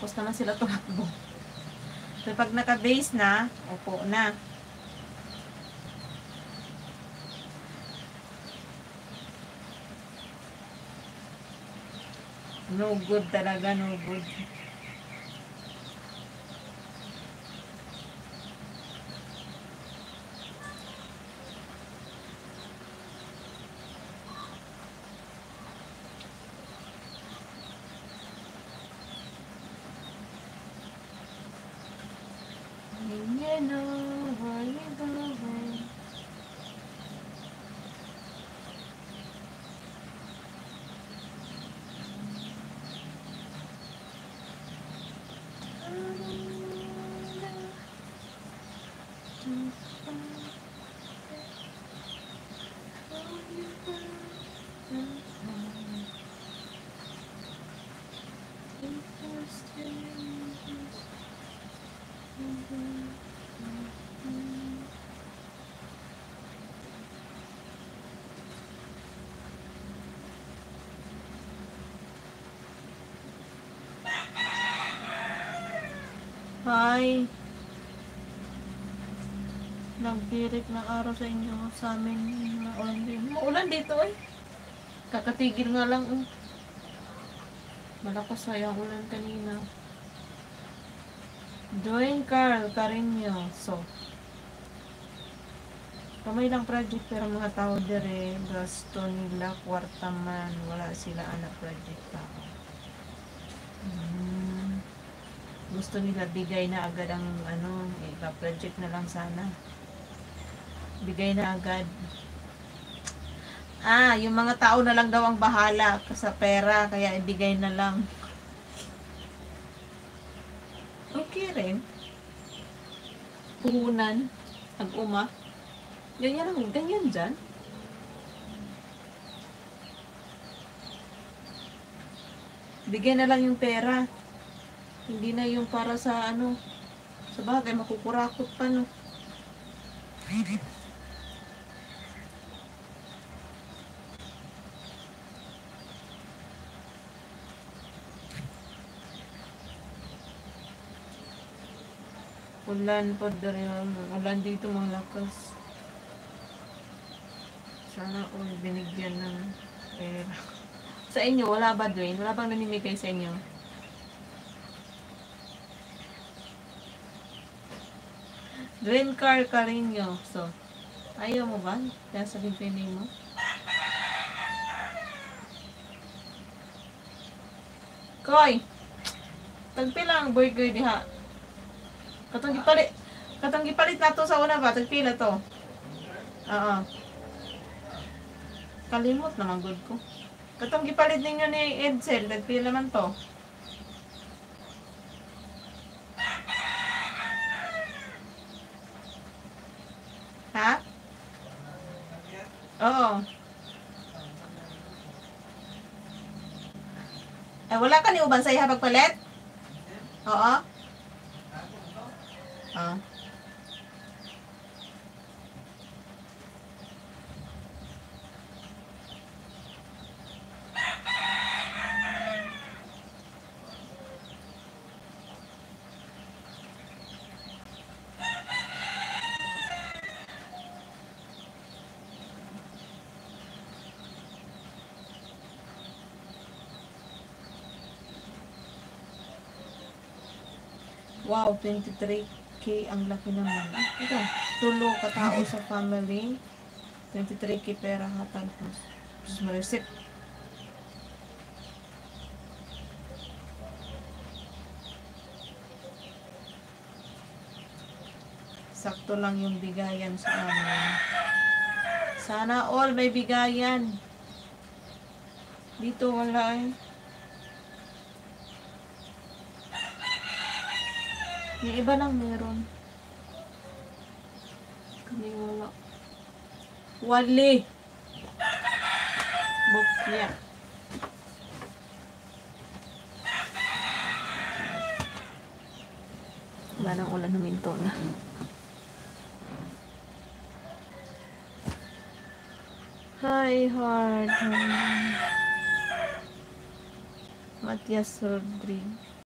Tapos naman sila tumakbo. So, pag naka-base na, upo na. No good talaga, no good. You know where you're going. Hi. Nagbirik ng araw sa inyo. Sa amin, maulan din. Maulan dito eh. Kakatigil nga lang eh. Malakas sayang ulan kanina. Join Carl Carino. So, kamay lang project pero mga tao dire gasto nila kwarta man. Wala sila anak project tao. Gusto nila bigay na agad ang ano, ipa-project na lang sana. Bigay na agad. Yung mga tao na lang daw ang bahala sa pera, kaya ibigay na lang. Okay rin. Puhunan, ag-uma. Ganyan lang, ganyan dyan. Bigay na lang yung pera. Hindi na yung para sa ano. Sa bagay, makukurakot pa no. Ulan po rin. Ulan dito mga lakas. Sana all binigyan ng pera. Sa inyo, wala ba Dwayne? Wala bang nanimigay sa inyo? Dwayne Carino. So, ayaw mo ba? Kaya sabihin ko yung name mo. Koy! Tagpila ang burger diha. Katong gipalit na to sa una ba? Tagpila to. Oo. Kalimot naman good ko. Katong gipalit ninyo ni Edsel, tagpila man to. Ha? Oo. Wala ka ni uban sa iha pagpalit? Oo. Wow, 23K ang laki naman. Ito, tulo katao sa family. 23K pera hatag. Tapos ma-receipt. Sakto lang yung bigayan sa amin. Sana all may bigayan. Dito wala eh. Yung iba lang meron. Kami wala. Wali. Bukya. Wala nang ulan, huminto na. Hi, heart. Matias Rodriguez.